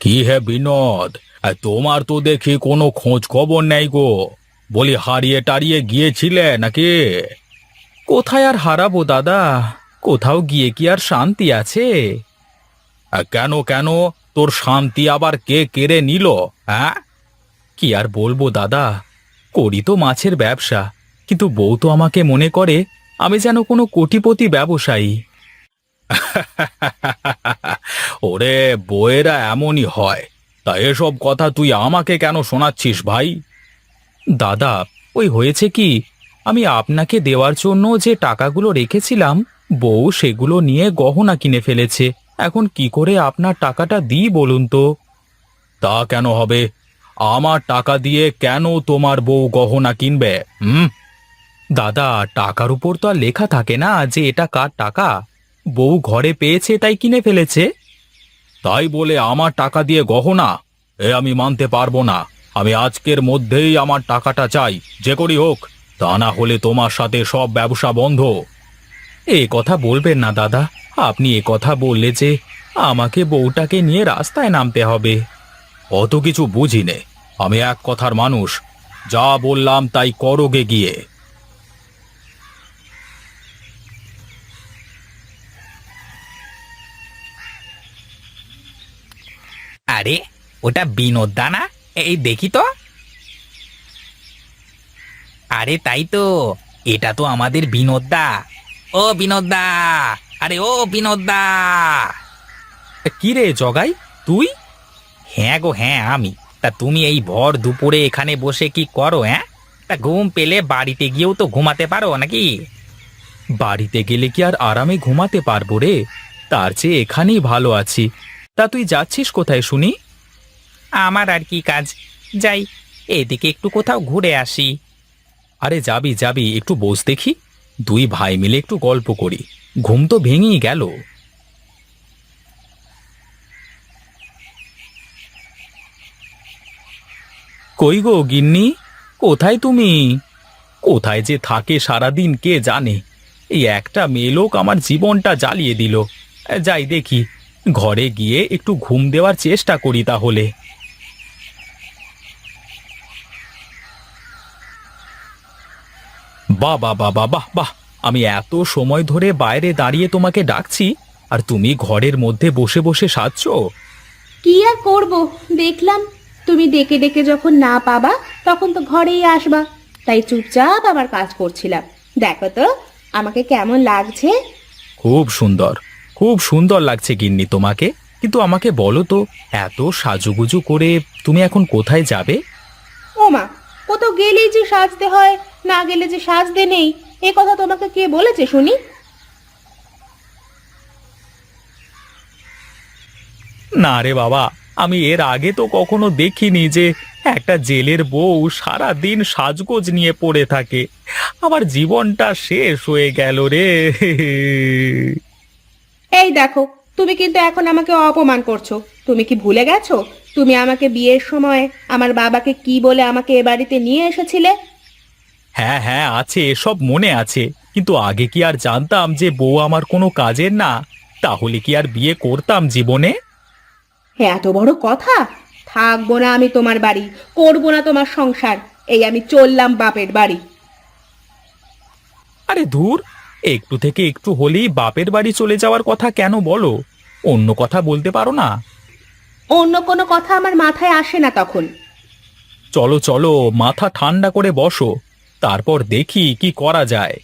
কি হে বিনোদ, তোমার তো দেখি কোনো খোঁজ খবর নেই গো। বলি হারিয়ে টারিয়ে গিয়েছিলে নাকি? কোথায় আর হারাবো দাদা, কোথাও গিয়ে কি আর শান্তি আছে? কেন কেন, তোর শান্তি আবার কে কেড়ে নিল? হ্যাঁ, কি আর বলবো দাদা, করি তো মাছের ব্যবসা, কিন্তু বউ তো আমাকে মনে করে আমি যেন কোনো কোটিপতি ব্যবসায়ী। ওরে, বউয়েরা এমনই হয়। তা এসব কথা তুই আমাকে কেন শোনাচ্ছিস ভাই? দাদা, ওই হয়েছে কি, আমি আপনাকে দেওয়ার জন্য যে টাকাগুলো রেখেছিলাম, বউ সেগুলো নিয়ে গহনা কিনে ফেলেছে। এখন কি করে আপনার টাকাটা দিই বলুন তো? তা কেন হবে? আমার টাকা দিয়ে কেন তোমার বউ গহনা কিনবে? দাদা, টাকার উপর তো আর লেখা থাকে না যে এটা কার টাকা। বউ ঘরে পেয়েছে তাই কিনে ফেলেছে। তাই বলে আমার টাকা দিয়ে গহনা? আমি মানতে পারবো না। আমি আজকের মধ্যেই আমার টাকাটা চাই, যে করি হোক। তা না হলে তোমার সাথে সব ব্যবসা বন্ধ। এ কথা বলবেন না দাদা, আপনি এ কথা বললে যে আমাকে বউটাকে নিয়ে রাস্তায় নামতে হবে। অত কিছু বুঝি নে, আমি এক কথার মানুষ। যা বললাম তাই করোগে গিয়ে। আরে, ওটা বিনোদ দা না? এই দেখি তো। আরে তাই তো, এটা তো আমাদের বিনোদ দা। ও বিনোদ দা, আরে ও বিনোদ দা। কি রে জগাই, তুই? হ্যাঁ গো হ্যাঁ, আমি। তা তুমি এই ভর দুপুরে এখানে বসে কি করো? হ্যাঁ, তা ঘুম পেলে বাড়িতে গিয়েও তো ঘুমাতে পারো নাকি? বাড়িতে গেলে কি আর আরামে ঘুমাতে পারবো রে? তার চেয়ে এখানেই ভালো আছি। তা তুই যাচ্ছিস কোথায় শুনি? আমার আর কি কাজ, যাই এদিকে একটু কোথাও ঘুরে আসি। আরে যাবি যাবি, একটু বস দেখি। দুই ভাই মিলে একটু গল্প করি। ঘুম তো ভেঙেই গেল। কই গো গিন্নি, কোথায় তুমি? কোথায় যে থাকে সারাদিন কে জানে। এই একটা মেয়ে লোক আমার জীবনটা জ্বালিয়ে দিল। যাই দেখি, ঘরে গিয়ে একটু ঘুম দেওয়ার চেষ্টা করি তাহলে। বাহ বাহ বাহ বাহ বাহ বাহ, আমি এত সময় ধরে বাইরে দাঁড়িয়ে তোমাকে ডাকছি, আর তুমি ঘরের মধ্যে বসে বসে সাজছো। কি আর করব, দেখলাম তুমি ডেকে ডেকে যখন না পাবা তখন তো ঘরেই আসবা, তাই চুপচাপ আমার কাজ করছিলাম। দেখো তো আমাকে কেমন লাগছে। খুব সুন্দর, খুব সুন্দর লাগছে গিন্নি তোমাকে। কিন্তু আমাকে বলো তো, এত সাজুগুজু করে তুমি এখন কোথায় যাবে? ও মা, কোথাও গেলেই যে সাজতে হয়, না গেলে যে সাজতে নেই, এ কথা তোমাকে কে বলেছে শুনি? না রে বাবা, আমি এর আগে তো কখনো দেখিনি যে একটা জেলের বউ সারা দিন সাজগোজ নিয়ে পড়ে থাকে। আমার জীবনটা শেষ হয়ে গেল রে। এই দেখো, তুমি কিন্তু এখন আমাকে অপমান করছো। তুমি কি ভুলে গেছো তুমি আমাকে বিয়ের সময় আমার বাবাকে কি বলে আমাকে এ বাড়িতে নিয়ে এসেছিলে? হ্যাঁ হ্যাঁ, আছে, সব মনে আছে। কিন্তু আগে কি আর জানতাম যে বউ আমার কোনো কাজের না? তাহলে কি আর বিয়ে করতাম জীবনে? এত বড় কথা! থাকবো না আমি তোমার বাড়ি, করবো না তোমার সংসার। এই আমি চললাম বাপের বাড়ি। আরে ধুর, একটু থেকে একটু হলেই বাপের বাড়ি চলে যাওয়ার কথা কেন বলো? অন্য কথা বলতে পারো না? অন্য কোনো কথা আমার মাথায় আসে না তখন। চলো চলো, মাথা ঠান্ডা করে বসো, তারপর দেখি কি করা যায়।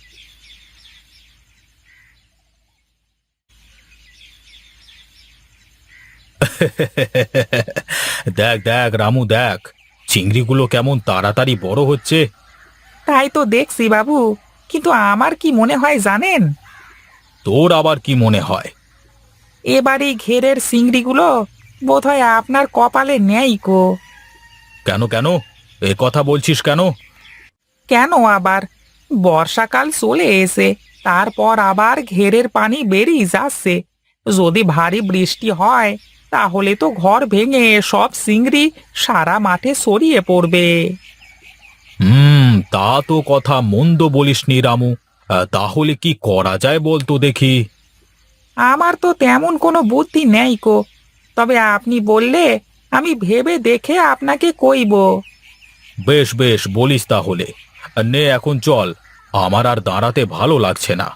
দেখ দেখ রামু, দেখ চিংড়িগুলো কেমন তাড়াতাড়ি বড় হচ্ছে। তাই তো দেখছি বাবু, কিন্তু আমার কি মনে হয় জানেন? তোর আবার কি মনে হয়? এবারে ঘেরের চিংড়িগুলো বোধহয় আপনার কপালে নেই কো। কেন কেন, এ কথা বলছিস কেন? কেন আবার, বর্ষাকাল চলে এসে তারপর আবার ঘেরের পানি বেরিয়ে যাচ্ছে। যদি ভারী বৃষ্টি হয় তাহলে তো ঘর ভেঙে সব চিংড়ি সারা মাঠে ছড়িয়ে পড়বে। তা তো কথা মন্দ বলিসনি রামু। তাহলে কি করা যায় বলতো দেখি। আমার তো তেমন কোনো বুদ্ধি নেই কো, তবে আপনি বললে আমি ভেবে দেখে আপনাকে কইব। বেশ বেশ বলিস তাহলে। নে এখন চল, আমার আর দাঁড়াতে ভালো লাগছে না।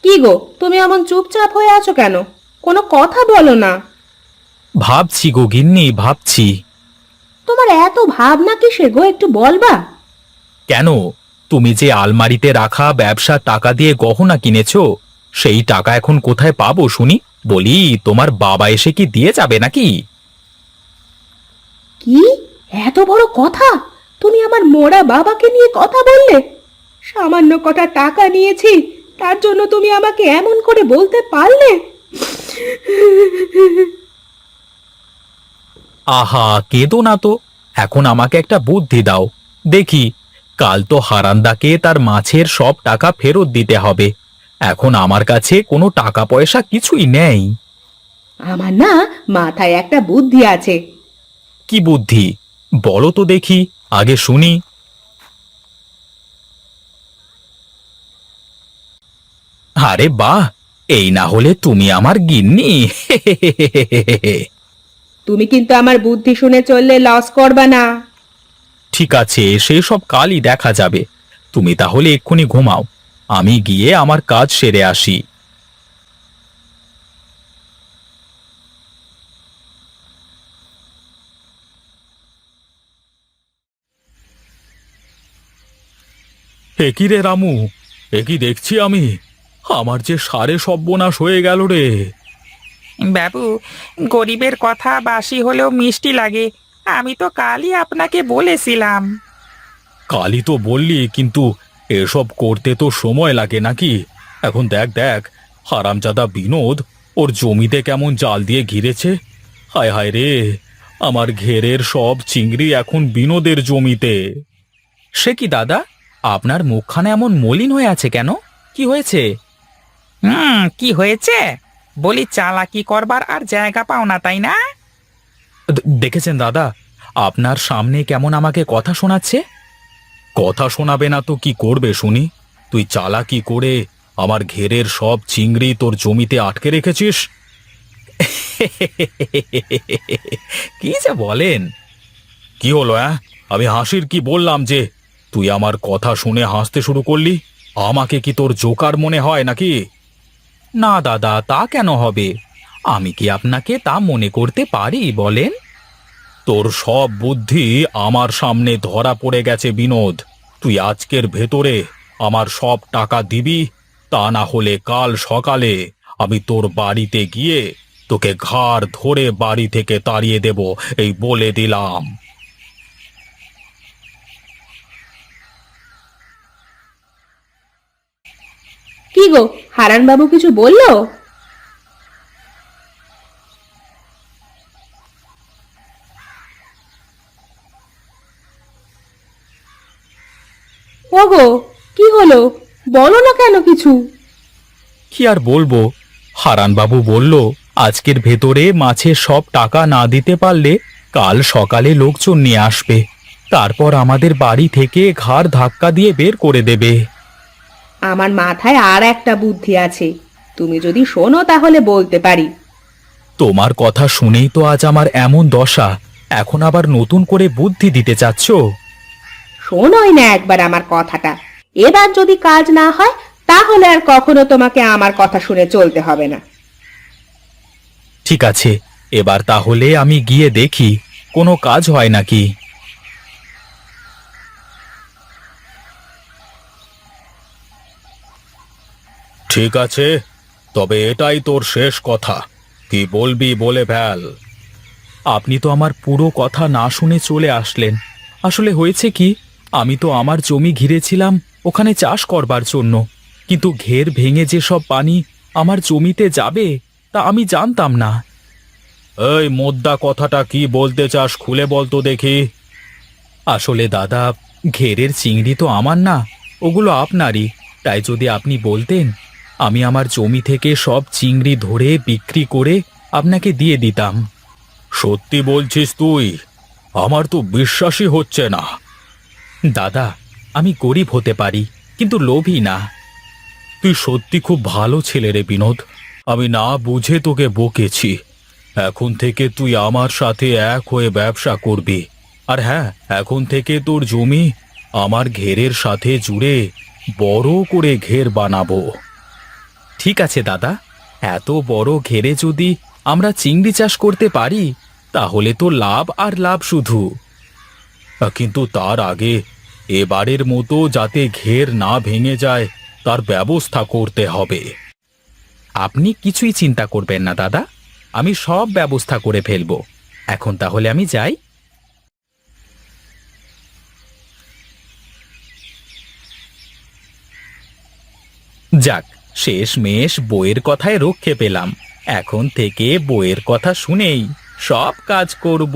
কি গো, তুমি এমন চুপচাপ হয়ে আছো কেন? কোনো কথা বলো না। ভাবছি গো গিন্নি, ভাবছি। তোমার এত ভাবনা কিসের গো, একটু বলবা? কেন, তুমি যে আলমারিতে রাখা ব্যবসার টাকা দিয়ে গহনা কিনেছো, সেই টাকা এখন কোথায় পাবো শুনি? বলি, তোমার বাবা এসে কি দিয়ে যাবে নাকি? কি এত বড় কথা! তুমি আমার মোড়া বাবাকে নিয়ে কথা বললে? সামান্য কটা টাকা নিয়েছি, তার জন্য তুমি আমাকে এমন করে বলতে পারলে? আহা, কেঁদো না তো। এখন আমাকে একটা বুদ্ধি দাও দেখি। কাল তো হারান্দাকে তার মাছের সব টাকা ফেরত দিতে হবে। এখন আমার কাছে কোনো টাকা পয়সা কিছুই নেই। আমার না মাথায় একটা বুদ্ধি আছে। কি বুদ্ধি? বলো তো দেখি, আগে শুনি। আরে বাহ, এই না হলে তুমি আমার গিন্নি! তুমি কিন্তু আমার বুদ্ধি শুনে চললে লস করবা না। ঠিক আছে, সেই সব কালই দেখা যাবে। তুমি তাহলে এক্ষুনি ঘুমাও, আমি গিয়ে আমার কাজ সেরে আসি। একই রে রামু, একই দেখছি আমি। আমার যে সারে সর্বনাশ হয়ে গেল রে। বাবু, গরিবের কথা বাসি হলেও মিষ্টি লাগে। আমি তো কালই আপনাকে বলেছিলাম। কালই তো বললি, কিন্তু এসব করতে তো সময় লাগে নাকি? এখন দেখ দেখ, হারামজাদা বিনোদ ওর জমিতে কেমন জাল দিয়ে ঘিরেছে। হায় হায় রে, আমার ঘেরের সব চিংড়ি এখন বিনোদের জমিতে। সে কি দাদা, আপনার মুখখানে এমন মলিন হয়ে আছে কেন? কি হয়েছে? কি হয়েছে? বলি, চালাকি করবার আর জায়গা পাও না, তাই না? দেখেছেন দাদা, আপনার সামনে কেমন আমাকে কথা শোনাচ্ছে। কথা শোনাবে না তো কি করবে শুনি? তুই চালাকি করে আমার ঘেরের সব চিংড়ি তোর জমিতে আটকে রেখেছিস। কি যে বলেন! কি হলো? আমি হাসির কি বললাম যে তুই আমার কথা শুনে হাসতে শুরু করলি? আমাকে কি তোর জোকার মনে হয় নাকি? না দাদা, তা কেন হবে? আমি কি আপনাকে তা মনে করতে পারি বলেন? তোর সব বুদ্ধি আমার সামনে ধরা পড়ে গেছে বিনোদ। তুই আজকের ভেতরে আমার সব টাকা দিবি, তা না হলে কাল সকালে আমি তোর বাড়িতে গিয়ে তোকে ঘাড় ধরে বাড়ি থেকে তাড়িয়ে দেব, এই বলে দিলাম। কি গো, হারান বাবু কিছু বললো? ওগো, কি হলো? বলো না কেন কিছু? কি আর বলবো, হারানবাবু বলল আজকের ভেতরে মাছের সব টাকা না দিতে পারলে কাল সকালে লোকজন নিয়ে আসবে, তারপর আমাদের বাড়ি থেকে ঘাড় ধাক্কা দিয়ে বের করে দেবে। আমার মাথায় আর একটা বুদ্ধি আছে, তুমি যদি শোনো তাহলে বলতে পারি। তোমার কথা শুনেই তো আজ আমার এমন দশা, এখন আবার নতুন করে বুদ্ধি দিতে চাচ্ছ? শোনোই না একবার আমার কথাটা। এবার যদি কাজ না হয় তাহলে আর কখনো তোমাকে আমার কথা শুনে চলতে হবে না। ঠিক আছে, এবার তাহলে আমি গিয়ে দেখি কোনো কাজ হয় নাকি। ঠিক আছে, তবে এটাই তোর শেষ কথা। কি বলবি বলে ফেল। আপনি তো আমার পুরো কথা না শুনে চলে আসলেন। আসলে হয়েছে কি, আমি তো আমার জমি ঘিরেছিলাম ওখানে চাষ করবার জন্য, কিন্তু ঘের ভেঙে যে সব পানি আমার জমিতে যাবে তা আমি জানতাম না। এই মোদ্দা কথাটা কি বলতে চাস, খুলে বলতো দেখি। আসলে দাদা, ঘেরের চিংড়ি তো আমার না, ওগুলো আপনারই। তাই যদি আপনি বলতেন, আমি আমার জমি থেকে সব চিংড়ি ধরে বিক্রি করে আপনাকে দিয়ে দিতাম। সত্যি বলছিস তুই? আমার তো বিশ্বাসই হচ্ছে না। দাদা, আমি গরিব হতে পারি কিন্তু লোভী না। তুই সত্যি খুব ভালো ছেলে রে বিনোদ। আমি না বুঝে তোকে বকেছি। এখন থেকে তুই আমার সাথে এক হয়ে ব্যবসা করবি। আর হ্যাঁ, এখন থেকে তোর জমি আমার ঘেরের সাথে জুড়ে বড় করে ঘের বানাবো। ঠিক আছে দাদা, এত বড় ঘেরে যদি আমরা চিংড়ি চাষ করতে পারি তাহলে তো লাভ আর লাভ শুধু। কিন্তু তার আগে এবারের মতো যাতে ঘের না ভেঙে যায় তার ব্যবস্থা করতে হবে। আপনি কিছুই চিন্তা করবেন না দাদা, আমি সব ব্যবস্থা করে ফেলবো। এখন তাহলে আমি যাই। যাক, শেষমেশ বইয়ের কথায় রক্ষে পেলাম। এখন থেকে বইয়ের কথা শুনেই সব কাজ করব।